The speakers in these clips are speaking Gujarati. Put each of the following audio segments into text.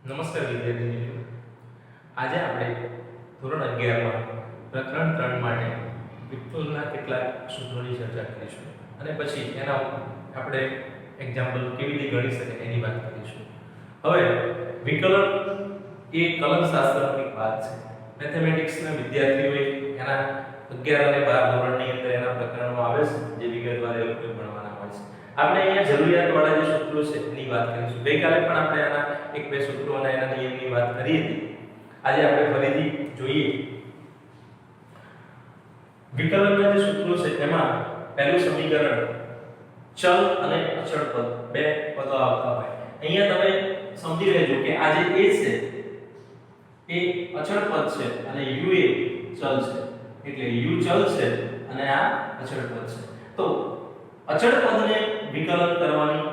નમસ્કાર વિદ્યાર્થી મિત્રો, આજે આપણે ધોરણ 11 માં પ્રકરણ 3 માટે વિકલનના કેટલાક સૂત્રોની ચર્ચા કરીશું અને પછી એના આપણે એક્ઝામ્પલ કેવી રીતે ગણી શકાય એની વાત કરીશું. હવે વિકલન એ કલનશાસ્ત્રની વાત છે. મેથેમેટિક્સના વિદ્યાર્થીઓએ એના 11 અને 12 ધોરણની અંદર એના પ્રકરણો આવે છે જે વિગતવાર એ લોકો ભણવાના હોય છે. આપણે અહીંયા જરૂરિયાતવાળા જે સૂત્રો છે એની વાત કરીશું. ગઈકાલે પણ આપણે આના એક બે સૂત્રો અને એના નિયમની વાત કરી હતી. આજે આપણે ફરીથી જોઈએ. વિકલનના જે સૂત્રો છે એમાં પહેલું સમીકરણ ચલ અને અચળ પદ બે પદો આવતા હોય. અહીંયા તમે સમજી લેજો કે આ જે a છે એ અચળ પદ છે અને u એ ચલ છે. એટલે u ચલ છે અને આ અચળ પદ છે. તો અચળ પદને વિકલન કરવાની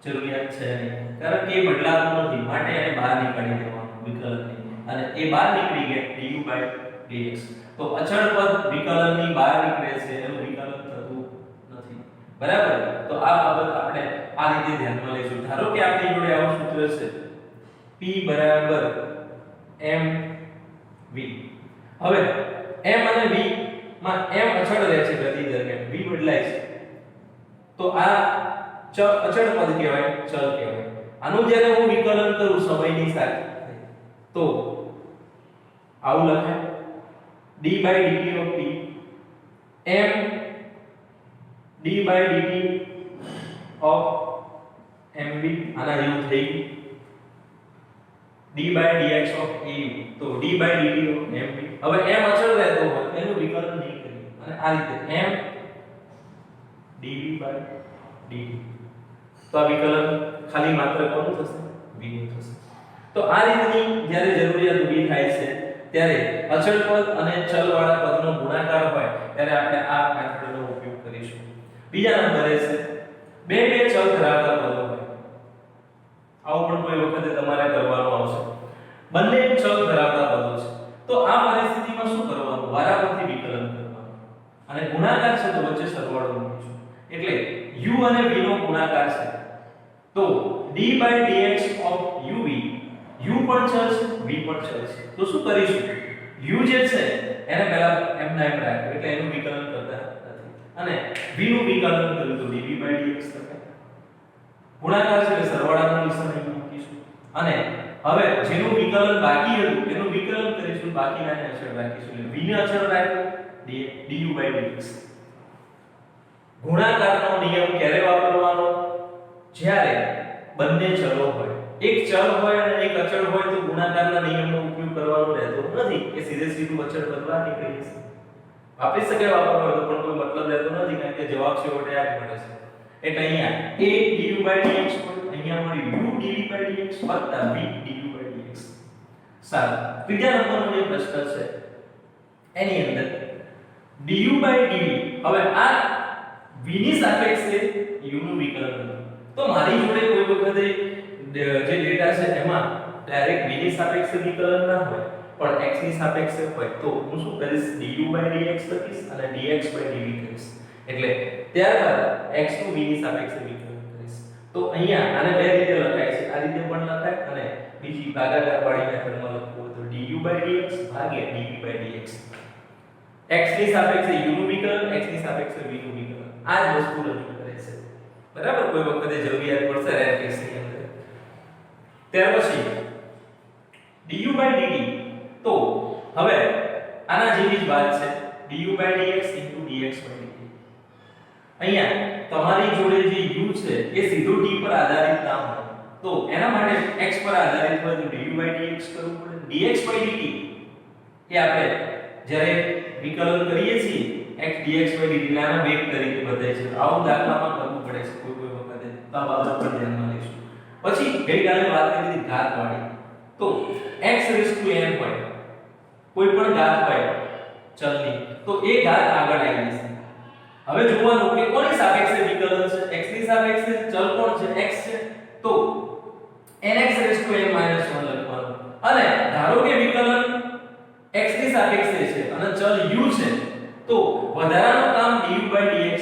જરૂરિયાત છે નહીં, કારણ કે એ બદલાતું નથી, માટે એને બહાર નીકાળી દેવાનું વિકલનની, અને એ બહાર નીકળી ગયા du/dx. તો અચળ પદ વિકલનની બહાર નીકળે છે, એનું વિકલન થતું નથી. બરાબર? તો આ બાબત આપણે આ રીતે ધ્યાનમાં લઈશું. ધારો કે આપણી જોડે આવું સૂત્ર છે p = mv. હવે m અને v માં m અચળ રહે છે ગતિ દરમિયાન, v બદલાય છે, તો આ અચળ પદ કહેવાય, ચલ કહેવાય. આનું જ્યારે હું વિકલન કરું સમયની સાથે તો આવું લખાય d/dt of p m d/dt of mv આના જેવું થઈ d/dx of au. તો d/dt of mv. હવે m અચળ રહેતો હોય એનું વિકલન નહીં કરીએ, અને આ રીતે m dv/dt. તો આ વિકલન ખાલી માત્ર કોનું થશે? v નું થશે. તો આ રીતની જ્યારે જરૂરિયાત ઊભી થાય છે ત્યારે અચળ પદ અને ચલ વાળા પદનો ગુણાકાર હોય ત્યારે આપણે આ મેથડનો ઉપયોગ કરીશું. બીજા નંબરે છે બે ચલ ધરાવતા પદો હોય. આવું પણ કોઈ વખતે તમારે કરવાનું આવશે. બંને ચલ ધરાવતા પદો છે, તો આ પરિસ્થિતિમાં શું કરવાનું? વારાફરતી વિકલન કરવાનું, અને ગુણાકાર છે તો વચ્ચે સરવાળો મૂકીશું. એટલે u અને v નો ગુણાકાર છે તો d/dx of uv, u પણ ચલ છે, v પણ ચલ છે. તો શું કરીશું? u જે છે એને પહેલા m ના m રાખો, એટલે એનું વિકલન કરતા નથી, અને v નું વિકલન કર્યું તો dv/dx થશે. ગુણાકાર છે એટલે સરવાળાનું નિશાન અહીં મૂકીશું, અને હવે જેનું વિકલન બાકી હતું એનું વિકલન કરીશું, બાકીનાને અચળ રાખીશું. એટલે v ને અચળ રાખ્યો, du/dx. ગુણાકારનો નિયમ ક્યારે વાપરવાનો? જ્યારે બંને ચલો હોય. એક ચલ હોય અને એક અચળ હોય તો ગુણાકારના નિયમનો ઉપયોગ કરવાનો રહેતો નથી, કે સીધે સીધું અચળ બદલા નીકળી જશે. વાપરી શકે વાપરવાનો તો પણ કોઈ મતલબ રહેતો નથી, કારણ કે જવાબ છેવટે આ જ મળે છે. એટલે અહીંયા a du/dx હોય, અહીંયા મળી u dv/dx વત્તા v du/dx. સારું. ત્રીજા નંબરનો જે પ્રશ્ન છે એની અંદર du/dv. હવે આ v ની સાપેક્ષે u નું વિકલન હતું. તો મારી જોડે કોઈ વખતે જે ડેટા છે એમાં ડાયરેક્ટ v ની સાપેક્ષે વિકલન ના હોય, પણ x ની સાપેક્ષે હોય, તો હું શું કરીશ? du/dx લખીશ અને dx/dv કરીશ. એટલે ત્યારબાદ x નું v ની સાપેક્ષે વિકલન કરીશ. તો અહીંયા આને બે રીતે લખાય છે, આ રીતે પણ લખાય, અને બીજી ભાગાકાર વાળી મેથડમાં લખવું હોય તો du/dx ભાગ્યા dv/dx. x ની સાપેક્ષે u નું વિકલન, x ની સાપેક્ષે v નું વિકલન. આ જ વસ્તુ રજૂ કરે છે. બરાબર? કોઈ વખતે જરૂરિયાત પડશે રેર કેસની અંદર. ત્યાર પછી du/dt. તો હવે આના જેવી જ વાત છે, du/dx dx/dt. અહીંયા તમારી જોડે જે u છે એ સીધું t પર આધારિત ના હોય, તો એના માટે x પર આધારિત હોય તો du/dx કરવું પડે. dx/dt એ આપણે જ્યારે વિકલન કરીએ છીએ x dx/dt ના વેગ તરીકે બતાય છે. આવું દાખલામાં કરવું પડે છે કોઈ વખતે, તો આ બાબત પર ધ્યાનમાં લઈશું. પછી ગઈકાલે વાત કરી હતી ઘાત વાળી. તો x n હોય, કોઈ પણ ઘાત હોય ચલની, તો એ ઘાત આગળ આવી જશે. હવે જોવાનું કે કોની સાપેક્ષે વિકલન છે? x ની સાપેક્ષે ચલ કોણ છે? x છે, તો nx n - 1 લખવાનું. અને ધારો કે વિકલન x ની સાપેક્ષે છે અને ચલ u છે, તો વધારાનું કામ du/dx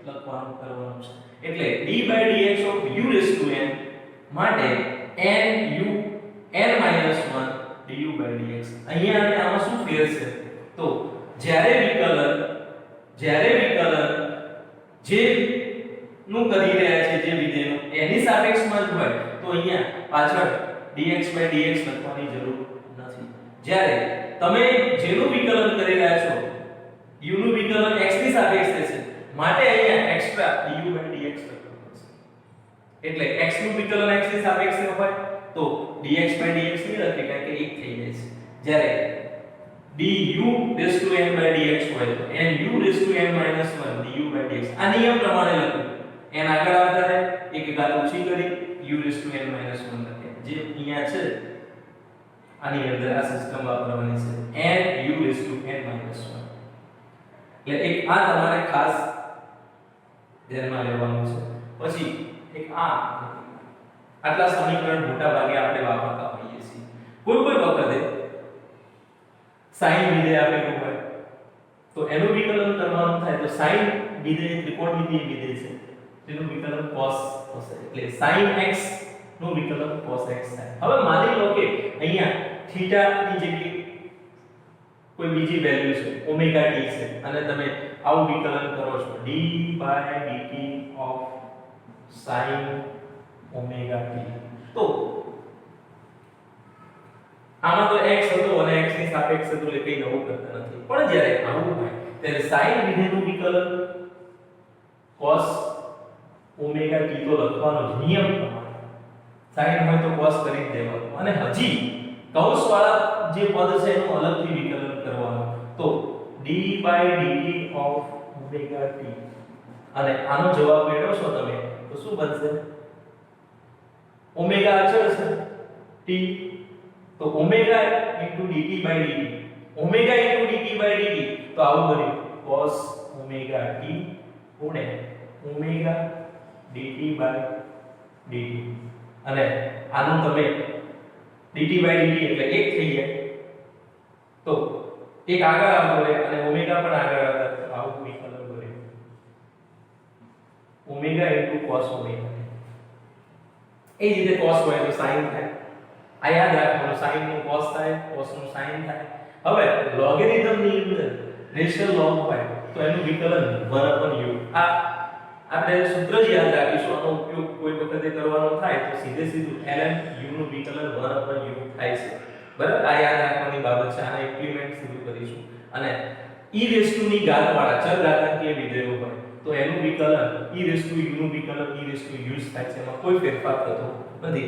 લખવાનું કરવાનું છે. એટલે d/dx of u n માટે n u n-1 du/dx. અહીંયા અને આમાં શું ફેર છે? તો જ્યારે વિકલન જે નું કરી રહ્યા છે જે વિધેયનું એની સાપેક્ષમાં જ હોય તો અહીંયા પાછળ dx/dx લખવાની જરૂર નથી. જ્યારે તમે જેનું વિકલન કરી રહ્યા છો u નું વિકલન x ની સાપેક્ષે છે માટે અહીંયા એક્સ્ટ્રા du/dx લખવું પડશે. એટલે x નું વિકલન x ની સાપેક્ષે હોય તો dx/dx નહીં લખે કારણ કે 1 થઈ જાય છે. જ્યારે du(n/dx) હોય તો nu(n-1 du/dx આ નિયમ પ્રમાણે લખ્યું. n આગળ આવતા રહે એક ઘાત ઓછી કરી u(n-1) લખે જે અહીંયા છે. આની અંદર આ સિસ્ટમ વાપરવાની છે nu(n-1). એટલે એક આ તમારે ખાસ ધ્યાનમાં લેવાનું છે. પછી એક આટલા સમીકરણ મોટા ભાગે આપણે વાપરતા હોઈએ છીએ. કોઈ વખતે sin વિધેય આપેલું હોય તો એનું વિકલન કરવાનું થાય તો sin વિધેય ત્રિકોણમિતિય વિધેય છે જેનું વિકલન cos થશે. એટલે sin x નું વિકલન cos x થાય. હવે માની લો કે અહીંયા થીટા ની જગ્યાએ કોઈ બીજી વેલ્યુ છે ઓમેગા t છે અને તમે આવું વિકલન કરો છો d/dt of sin omega t. તો આમાં તો x હતો અને x ની સાપેક્ષે તો કઈ નવું કરતા નથી. પણ જ્યારે આવું હોય ત્યારે sin વિધેયનું વિકલન cos ઓમેગા t તો લખવાનો જ નિયમ પ્રમાણે. sin હોય તો cos કરી જ દેવાનું અને હજી કૌંસવાળા જે પદ છે એનું અલગથી વિકલન કરવાનું. તો d/dt of ઓમેગા t અને આનો જવાબ મેળવશો તમે તો શું બનશે? ઓમેગા અચળ છે t તો ઓમેગા dt/dt ઓમેગા dt/dt તો આવું બન્યું cos omega t omega dt/dt અને આનું તમે dt/dt એટલે 1 થઈ જાય તો એક આગળ આવતો રહે અને ઓમેગા પણ આગળ આવતા આવું વિકલન બને ઓમેગા cos ઓમેગા. એ જ રીતે cos હોય તો sin થાય. આ યાદ રાખવાનું sin નું cos થાય cos નું sin થાય. હવે લોગેરિધમ ની અંદર રેશિયલ લોગ હોય તો એનું વિકલન 1/u. આ આપણે સૂત્ર જ યાદ રાખીશું. આનો ઉપયોગ કોઈ વખતે કરવાનો થાય તો સીધું ln u નું વિકલન 1/u થાય છે. બરાબર? આ યાદ રાખવાની બાબત છે. આને ઇમ્પ્લિમેન્ટ શરૂ કરીશું. અને e ની ઘાતવાળા ચલ ઘાતાંકીય વિધેયો હોય તો એનું વિકલન e નું વિકલન e u થાય છે. એમાં કોઈ ફેરફાર થતો નથી.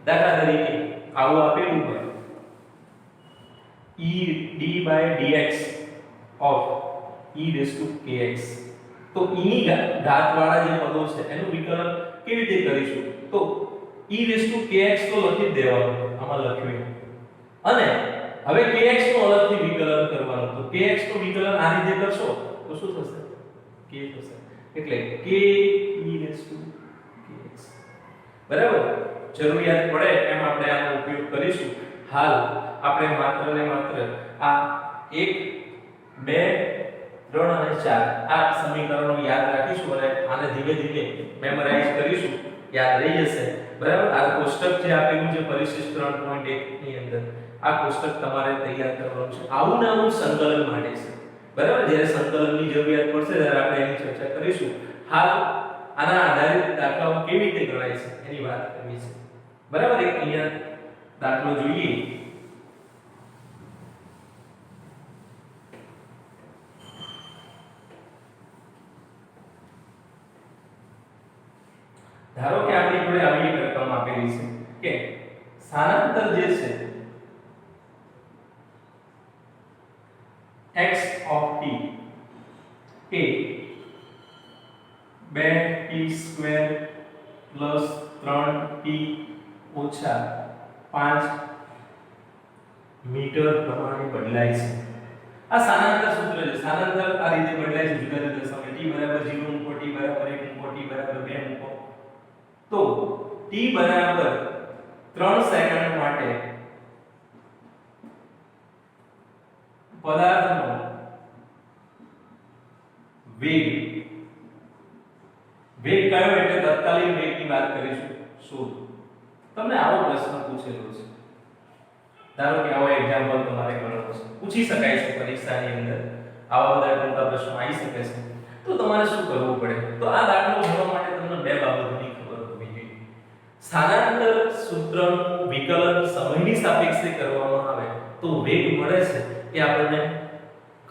દાખલા તરીકે આવું આપેલું હોય e d/dx of e⁻kx તો e ની ઘાતવાળા જે પદો છે એનું વિકલન કેવી રીતે કરીશું? તો e⁻kx તો લખી જ દેવાનું આમાં લખ્યું. અને હવે kx નું અલગથી વિકલન કરવાનું. તો kx નું વિકલન આ રીતે કરશો તો શું થશે? k થશે. એટલે k e⁻kx. બરાબર? જરૂરિયાત પડે એમ આપણે આનો ઉપયોગ કરીશું. હાલ આપણે માત્ર ને માત્ર આ 1 2 3 અને 4 આ સમીકરણો યાદ રાખીશું અને આને ધીમે ધીમે મેમરાઇઝ કરીશું. યાદ રહી જશે. બરાબર? આ કોષ્ટક જે આપેલું છે પરિશિષ્ટ 3.1 ની અંદર આ કોષ્ટક તમારે તૈયાર કરવાનું છે. આવું ને આવું સંકલન માટે છે. બરાબર? જ્યારે સંકલનની જરૂરિયાત પડશે ત્યારે આપણે એની ચર્ચા કરીશું. હાલ આના આધારિત દાખલાઓ કેવી રીતે ગણાય છે એની વાત કરવી છે. બરાબર? એક અહીંયા દાખલો જોઈએ. ધારો કે આપણી જોડે આવી એક રકમ આપેલી છે કે સ્થાનાંતર જે છે x of t એ 2t² + 3t - 5 મીટર પ્રમાણે બદલાય છે. આ સ્થાનાંતર સૂત્ર છે. સ્થાનાંતર આ રીતે બદલાય છે જુદા જુદા સમયે. t = 0 મૂકો, t = 1 મૂકો, t = 2 મૂકો. તો t = 3 સેકન્ડ માટે પદાર્થનો વેગ કયો એટલે તત્કાલીન વેગની વાત કરીશું. શોધ. તમને આવો પ્રશ્ન પૂછેલો છે ધારો કે આવો એક્ઝામ્પલ તમારે ગણવો છે, પૂછી શકાય છે પરીક્ષાની અંદર, આવા બધા ટૂંકા પ્રશ્નો આવી શકે છે, તો તમારે શું કરવું પડે? તો આ દાખલો ગણવા માટે તમને બે બાબતોની ખબર હોવી જોઈએ. સ્થાનાંતર સૂત્રનું વિકલન સમયની સાપેક્ષે કરવામાં આવે તો વેગ મળે છે એ આપણને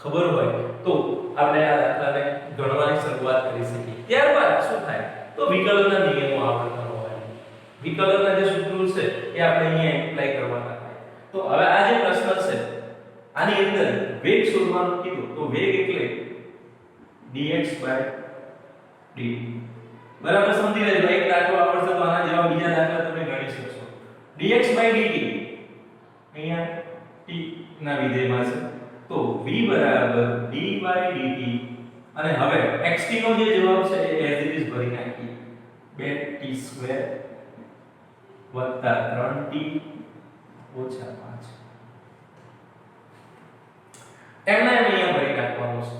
ખબર હોય તો આપણે આ દાખલાને ગણવાની શરૂઆત કરી શકીએ. ત્યારબાદ શું થાય? તો વિકલનના નિયમો આપણે ગણવાના. વિકલનના જે સૂત્રો છે એ આપણે અહીંયા એપ્લાય કરવાના થાય. તો હવે આ જે પ્રશ્ન છે આની અંદર વેગ શોધવાનું કીધું તો વેગ એટલે dx/dt. બરાબર સમજી લેજો. એક દાખલો આવડશે તો આના જેવા બીજા દાખલા તમે ગણી શકશો. dx/dt અહીંયા t ના વિધેયમાં છે તો v = d/dt અને હવે xt નો જે જવાબ છે એ એઝ ઇટ ઇઝ ભરી નાખીએ. 2t² + 3t - 5 એમના એમ અહીંયા ભરી નાખવાનું છે.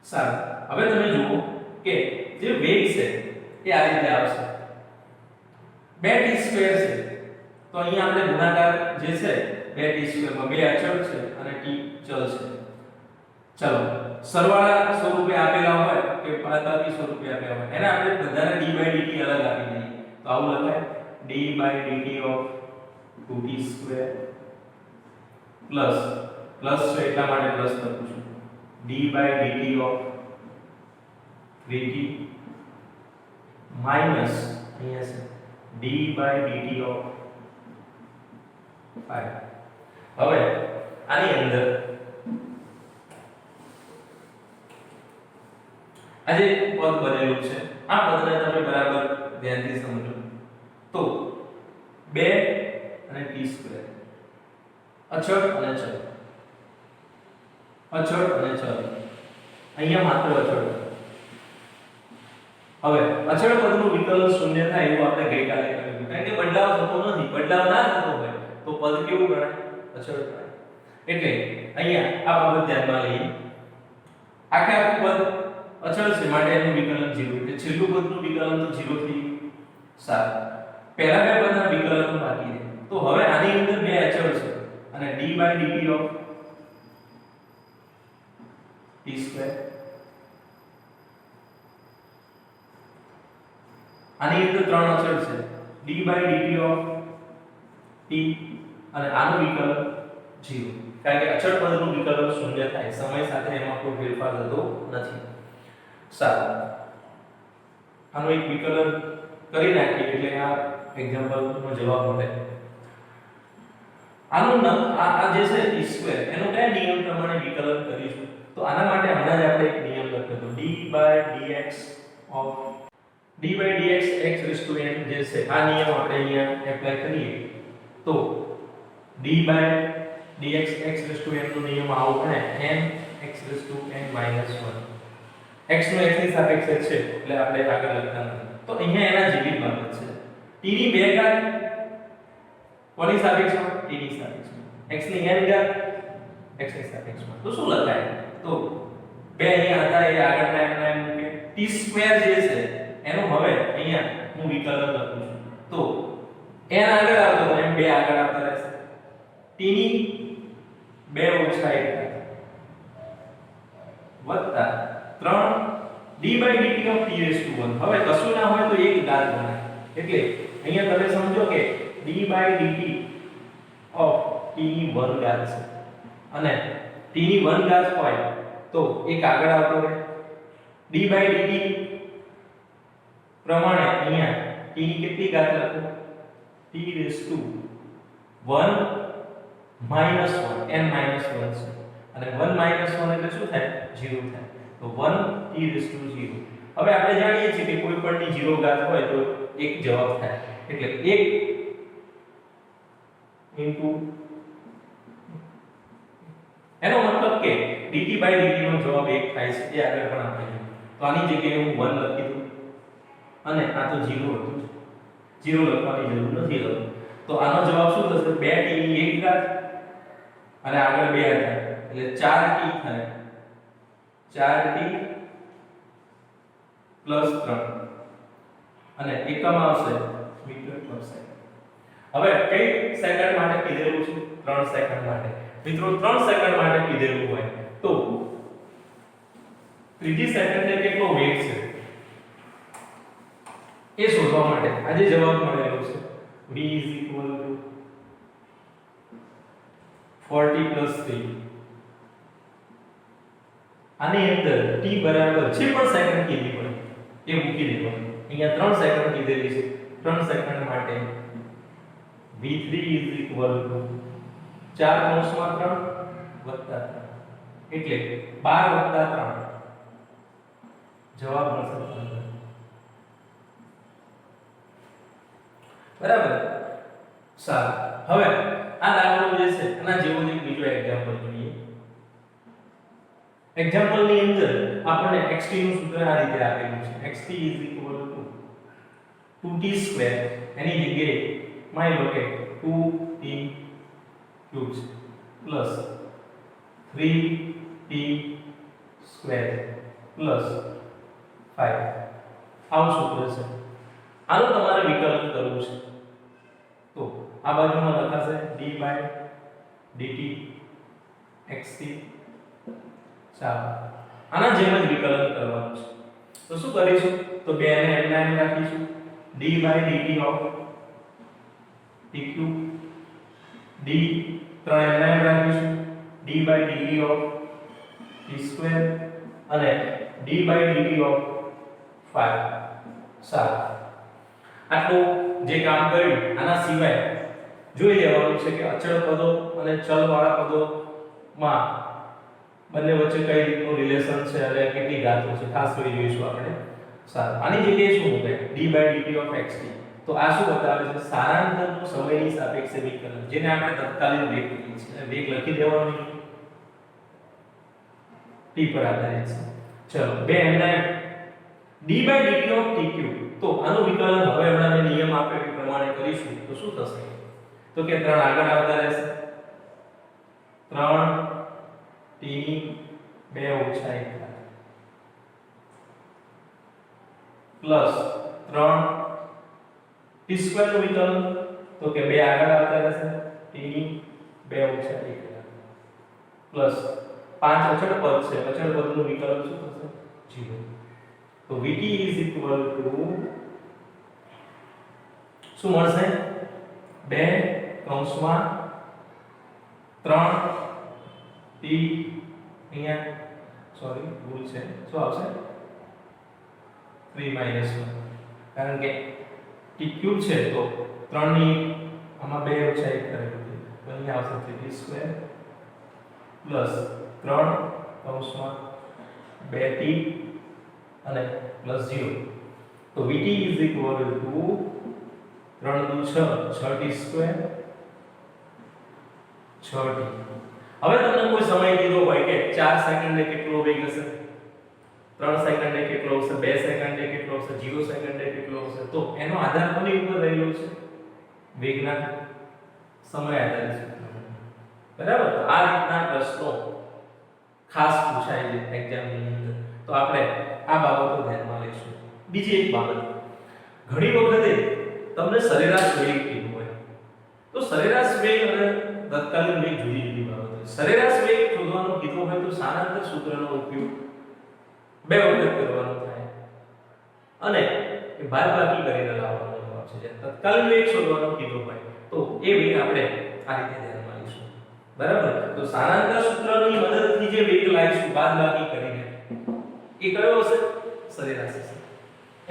સારું, હવે તમે જુઓ કે જે વેગ છે એ આ રીતે આવશે. 2t² છે તો અહીંયા આપણે ગુણાકાર જે છે 2t² માં બે અચળ છે અને t ચલ છે. ચલો સરવાળા સ્વરૂપે આપેલા હોય કે પાતાકી સ્વરૂપે આપેલા હોય એને આપણે બધાને d/dt અલગ આપી દઈએ તો આવું લખાય d/dt of 2t² પ્લસ છે એટલા માટે પ્લસ લખું છું d/dt of 3t માઈનસ અહીંયા છે d/dt of 5. હવે આની અંદર આ જે પદ બનેલું છે આ પદને તમે બરાબર ધ્યાનથી સમજો તો 2 અને t² અચળ અને ચલ, અચળ અને ચલ, અહીંયા માત્ર અચળ. હવે અચળ પદનું વિકલન શૂન્ય થાય એવું આપણે ગઈકાલે કર્યું કારણ કે બદલાવ થતો નથી. બદલાવ ના થતો હોય તો પદ કેવું ગણાય? અચળ ગણાય. એટલે અહીંયા આ બાબત ધ્યાનમાં લઈએ. આખે આખું પદ અચળ છે માટે એનું વિકલન 0 એટલે છેલ્લું પદનું વિકલન તો 0 થઈ ગયું. સારું, પહેલા બે પદના વિકલન બાકી રહે. તો હવે આની અંદર બે અચળ છે અને d/dt of t², આની અંદર ત્રણ અચળ છે d/dt of t અને આનું વિકલન 0 કારણ કે અચળ પદનું વિકલન શૂન્ય થાય સમય સાથે એમાં કોઈ ફેરફાર થતો નથી. સારું, આનું એક વિકલન કરી નાખીએ એટલે આ એક્ઝામ્પલનો જવાબ મળે. આનું આ જે છે t² એનું કયા નિયમ પ્રમાણે વિકલન કરીશું? તો આના માટે હમણાં જ આપણે એક નિયમ લખ્યો હતો d/dx of d/dx x⁴n જે છે આ નિયમ આપણે અહીંયા એપ્લાય કરીએ તો d/dx x⁴n નો નિયમ આવો બને n x⁴n - 1. x નો x ની સાપેક્ષે છે એટલે આપણે આગળ લખતા નથી. તો અહીંયા એના જેવી બાબત છે. t ની 2 ઘાત કોની સાપેક્ષમાં? t ની સાપેક્ષમાં. x ની n ઘાત x ની સાપેક્ષમાં. તો શું લખાય? તો બે અહીંયા હતા એ આગળના એમના એમ કે t² જે છે એનું હવે અહીંયા હું વિકલન લખું છું. તો n આગળ આવતો તો એમ 2 આગળ આવતા રહેશે. t ની 2 - 1 વત્તા 3 d/dt of t⁴1. હવે કશું ના હોય તો એક ઘાત ગણાય. એટલે અહીંયા તમે સમજો કે d/dt of t ની 1 ઘાત છે અને t ની 1 ઘાત હોય તો એક આગળ આવતો રહે. d/dt પ્રમાણે અહીંયા t ની કેટલી ઘાત લખો? t⁴1 - 1 n - 1 છે અને 1 - 1 એટલે શું થાય? 0 થાય. તો 1t⁴0. હવે આપણે જાણીએ છીએ કે કોઈ પણ ની 0 ઘાત હોય તો એક જવાબ થાય. એટલે 1 ઇન્ટુ એનો મતલબ કે dt/dt નો જવાબ 1 થાય છે. એ આગળ પણ આપણે જોયું. તો આની જગ્યાએ હું 1 લખી દઉં અને આ તો 0 હતું. 0 લખવાની જરૂર નથી હવે. તો આનો જવાબ શું થશે? 2t ની 1 ઘાત અને આગળ 2 થાય એટલે 4t થાય. 4t + 3 અને એકમ આવશે મીટર પર સેકન્ડ. હવે કઈ સેકન્ડ માટે કીધેલું છે? 3 સેકન્ડ માટે. મિત્રો 3 સેકન્ડ માટે કીધેલું હોય તો ત્રીજી સેકન્ડે કેટલો વેગ છે એ શોધવા માટે આજે જવાબ મળેલો છે v = 40 + 3. આની અંદર t બરાબર જે પણ સેકન્ડ કીધી હોય એ મૂકી દેવાનું. અહીંયા 3 સેકન્ડ કીધેલી છે. 3 સેકન્ડ માટે v3 = 4 + 3 એટલે 12 + 3 જવાબ મળશે 15. બરાબર. સારું. હવે આ દાખલો જે છે એના જેવો જ એક બીજો એક્ઝામ્પલ જોઈએ. એક્ઝામ્પલ ની અંદર આપણને xt નું સૂત્ર આ રીતે આપેલું છે. xt = 2t² એની જગ્યાએ માની લો કે 2t³ પ્લસ 3t² પ્લસ 5 આવું સૂત્ર છે. આનો તમારે વિકલન કરવું છે તો આ બાજુમાં લખાશે d/dt xt. ચાલો આના જેમ જ વિકલન કરવાનું છે. તો શું કરીશું? તો બે ને એમ રાખીશું. d/dt ઓફ t³ d 3 એમ રાખીશું. d/dt ઓફ t² અને d/dt ઓફ 5. સારું. આટલું જે કામ કર્યું આના સિવાય જોઈ લેવાનું છે કે અચળ પદો અને ચલ વાળા પદોમાં બંને વચ્ચે કઈ રીતનું રિલેશન છે અને કેટલી ઘાતો છે ખાસ કરી જોઈશું આપણે. સારું. આની જગ્યાએ શું મૂકે? d/dt of xt. તો આ શું બતાવે છે? સ્થાનાંતરનું સમયની સાપેક્ષે વિકલન, જેને આપણે તત્કાલીન વેગ કહીએ છીએ. વેગ લખી દેવાનો છે, t પર આધારિત છે. ચલો બે એમના d/dt ઓફ t³. તો આનું વિકલન હવે હમણાં મેં નિયમ આપ્યો એ પ્રમાણે કરીશું તો શું થશે? તો કે 3 આગળ આવતા રહેશે. 3t - 2 - 1 પ્લસ 3t² નું વિકલન તો કે 2 આગળ આવતા રહેશે. t - 2 - 1 પ્લસ 5 અચળ પદ છે. અચળ પદનું વિકલન શું થશે? 0. તો vt = શું મળશે? 2 કૌંસમાં 3t અહીંયા સોરી ભૂલ છે. શું આવશે? 3 - 1 કારણ કે t³ છે તો 3 ની આમાં 2 - 1 કરેલું છે તો અહીંયા આવશે 3t² પ્લસ 3 કૌંસમાં 2t અને પ્લસ 0. તો vt = 3 × 6 6t². 6t. હવે તમને કોઈ સમય કીધો હોય કે 4 સેકન્ડે કેટલો વેગ હશે, 3 સેકન્ડે કેટલો હશે, 2 સેકન્ડે કેટલો હશે, 0 સેકન્ડે કેટલો હશે, તો એનો આધાર કોની ઉપર રહેલો છે? વેગના સમય આધારિત સૂત્ર. બરાબર. તો આ રીતના પ્રશ્નો ખાસ પૂછાય છે એક્ઝામની અંદર. તો આપણે આ બાબતો ધ્યાનમાં લઈશું. બીજી એક બાબત, ઘણી વખતે તમને સરેરાશ વેગ કીધું હોય તો સરેરાશ વેગ અને તત્કાલીન વેગ જુદી જુદી બાબતો છે. સરેરાશ વેગ શોધવાનો કીધો હોય તો સ્થાનાંતર સૂત્રનો ઉપયોગ 2 વખત કરવાનો થાય અને એ બાદબાકી કરીને લાવવાનો જવાબ છે. જે તત્કાલીન વેગ શોધવાનો કીધો હોય તો એ વેગ આપણે આ રીતે ધ્યાનમાં લઈશું. બરાબર. તો સ્થાનાંતર સૂત્રની મદદથી જે વેગ લાવીશું બાદબાકી કરીને એ કયો હશે? સરેરાશ હશે.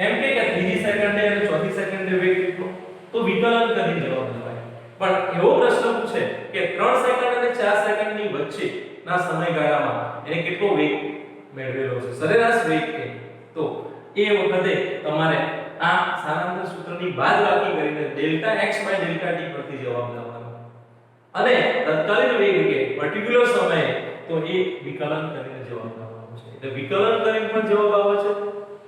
એમ કે ત્રીજી સેકન્ડે અને ચોથી સેકન્ડે વેગ કેટલો તો વિકલન કરીને જવાબ લખાય. પણ એવો પ્રશ્ન પૂછે કે 3 સેકન્ડ અને 4 સેકન્ડની વચ્ચેના સમયગાળામાં એને કેટલો વેગ મેળવેલો છે, સરેરાશ વેગ કે, તો એ વખતે તમારે આ સ્થાનાંતર સૂત્રની બાદબાકી કરીને ΔX/ΔT પરથી જવાબ લાવવાનો અને તત્કાલીન વેગ કે પર્ટિક્યુલર સમયે તો એ વિકલન કરીને જવાબ લાવવાનો છે. એટલે વિકલન કરીને પણ જવાબ આવે છે,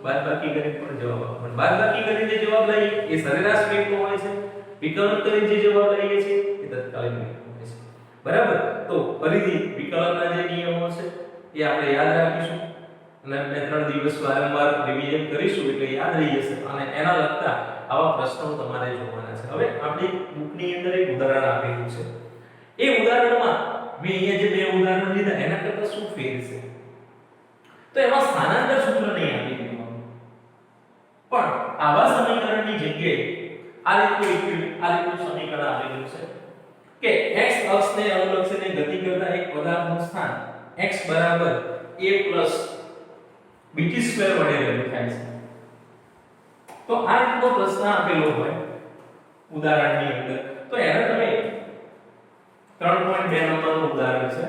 બાદબાકી કરીને પણ જવાબ આવે. પણ બાદબાકી કરીને જે જવાબ લઈએ એ સરેરાશ વેગનો હોય છે, વિકલન કરીને જે જવાબ લઈએ છીએ એ તત્કાલીન વેગનો હોય છે. બરાબર. તો ફરીથી વિકલનના જે નિયમો છે એ આપણે યાદ રાખીશું અને 2-3 દિવસ વારંવાર રિવિઝન કરીશું એટલે યાદ રહી જશે અને એના લગતા આવા પ્રશ્નો તમારે જોવાના છે. હવે આપણી બુકની અંદર એક ઉદાહરણ આપેલું છે. એ ઉદાહરણમાં મેં અહીંયા જે બે ઉદાહરણ લીધા એના કરતા શું ફેર છે? તો એમાં સ્થાનાંતર સૂત્ર નહીં આપી દેવાનું, પણ આવા સમીકરણની જગ્યાએ આ રીતનું સમીકરણ આપેલું છે કે x અક્ષને અનુલક્ષીને ગતિ કરતા એક પદાર્થનું સ્થાન x બરાબર a plus bt² વડે રજૂ થાય છે. તો આ રીતનો પ્રશ્ન આપેલો હોય ઉદાહરણની અંદર, તો એને તમે 3.2 નંબરનું ઉદાહરણ છે.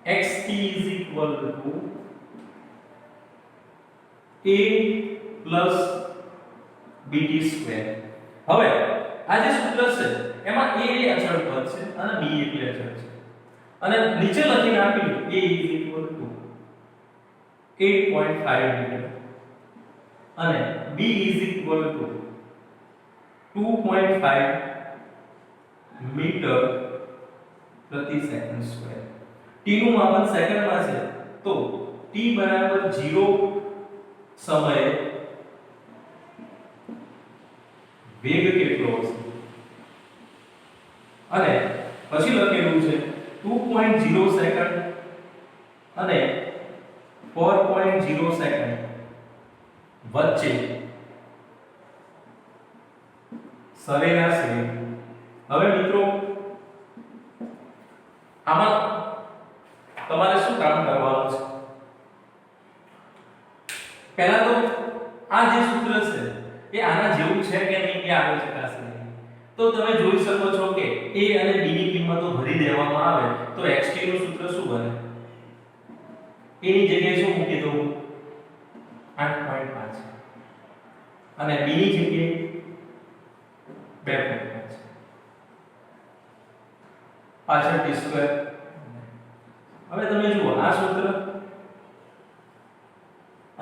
xt is equal to a plus bt². હવે આ જે સૂત્ર છે એમાં a એ અચળ પદ છે અને b એટલે અચળ છે, અને નીચે લખીને આપ્યું a is equal to 8.5 metre અને b is equal to 2.5 metre પ્રતિ સેકન્ડ સ્ક્વેર. t નું માપન સેકન્ડમાં છે, તો t બરાબર 0 સમયે વેગ કેટલો હશે? અને પછી લખેલું છે 2.0 સેકન્ડ અને 4.0 સેકન્ડ વચ્ચે સરેરાશ વેગ. હવે મિત્રો આમાં તમારે શું કામ કરવાનું છે? પહેલા તો આ જે સૂત્ર છે એ આના જેવું છે કે નહીં એ આપણે ચકાસી લઈએ. તો તમે જોઈ શકો છો કે a અને b ની કિંમતો ભરી દેવામાં આવે તો xt નું સૂત્ર શું બને? a ની જગ્યાએ શું મૂકી દઉં? 8.5 અને b ની જગ્યાએ 2.5 પાછળ t². હવે તમે જુઓ આ સૂત્ર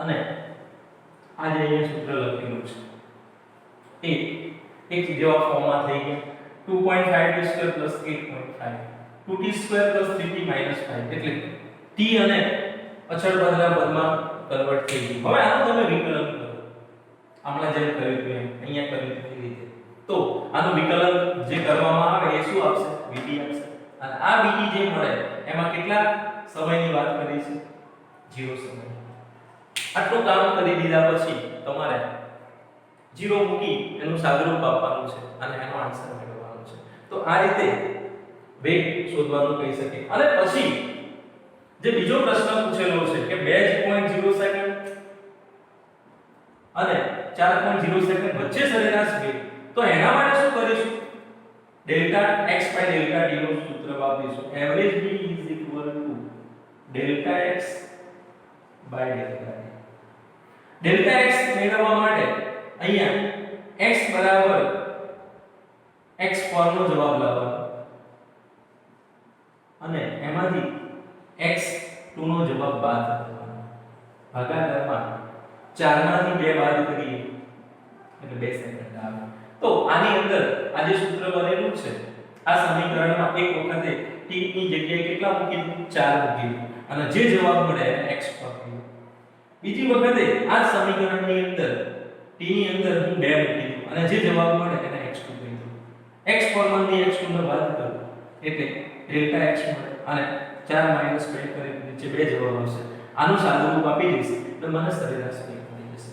અને આ જે અહીંયા સૂત્ર લખેલું છે એ એક જેવા ફોર્મમાં થઈ ગયા. 2.5t² + 8.5 2t² + 3t - 5 એટલે t અને અચળ પદના પદમાં કન્વર્ટ થઈ ગયું. હવે આનું તમે વિકલન કરો, આમલા જેમ કર્યું હતું એમ અહીંયા કર્યું એ રીતે. તો આનું વિકલન જે કરવામાં આવે એ શું આપશે? vt આપશે. અને આ vt જે મળે એમાં કેટલા સમયની વાત કરી છે? 0 સમય. આટલું કામ કરી દીધા પછી તમારે 0 મૂકી એનું સાદુરૂપ આપવાનું છે અને એનો આન્સર મેળવવાનો છે. તો આ રીતે વેગ શોધવાનું કહી શકે. અને પછી જે બીજો પ્રશ્ન પૂછેલો છે કે 2.0 સેકન્ડ અને 4.0 સેકન્ડ વચ્ચે સરેરાશ વેગ, તો એના માટે શું કરીશું? Delta x by delta t નું સૂત્ર વાપરીશું. Average v is equal to delta x by delta t. Delta x મેળવવા માટે અહીંયા x બરાબર x4 નો જવાબ લાવવાનો અને એમાંથી x2 નો જવાબ બાદ કરવાનો. ભાગાકારમાં 4 માંથી 2 બાદ કરીએ એટલે 2 સેકન્ડ આવે. તો આની અંદર આ જે સૂત્ર બનેલું છે આ સમીકરણમાં એક વખતે t ની જગ્યાએ કેટલા મૂકી દીધું? 4 મૂકી દીધું અને જે જવાબ મળે એને x4 કીધું. બીજી વખતે આ સમીકરણની અંદર t ની અંદર હું 2 મૂકી દઉં અને જે જવાબ મળે એને x2 કહી દઉં. x4 માંથી x2 ને બાદ કરું એટલે ડેલ્ટા x મળે અને 4 - 2 કરી નીચે 2 જવાબ આવશે. આનું સાદુરૂપ આપી દઈશ તો મને સરેરાશ વેગ મળી જશે.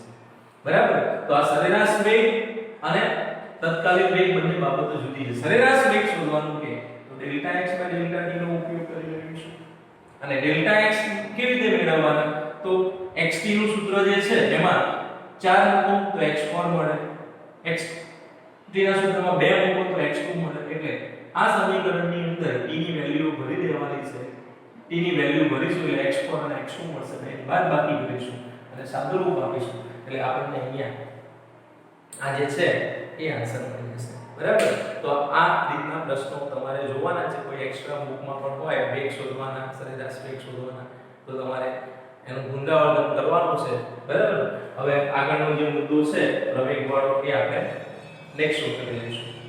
બરાબર? તો આ સરેરાશ વેગ અને તત્કાલીન વેગ બંને બાબતો જુદી છે. સરેરાશ વેગ શોધવાનું કે તો delta x by delta t નો ઉપયોગ કરી લઈશું. અને ડેલ્ટા x કેવી રીતે મેળવવાના? તો xt નું સૂત્ર જે છે એમાં 4 મૂકો તો x4 મળે, xt ના સૂત્રમાં 2 મૂકો તો x2 મળે. એટલે આ સમીકરણની અંદર t ની વેલ્યુ ભરી દેવાની છે. t ની વેલ્યુ ભરીશું એટલે x4 અને x2 મળશે. એટલે બાદબાકી કરીશું અને સાદુરૂપ આપીશું એટલે આપણને અહીંયા આ જે છે એ આન્સર મળી જશે. બરાબર? તો આ રીતના પ્રશ્નો તમારે જોવાના છે. કોઈ એક્સ્ટ્રા બુકમાં પણ હોય વેગ શોધવાના, સરેરાશ વેગ શોધવાના, તો તમારે એનું પુનરાવર્તન કરવાનું છે. બરાબર? હવે આગળનો જે મુદ્દો છે પ્રવેગ વાળો એ આપણે નેક્સ્ટ વખતે લઈશું.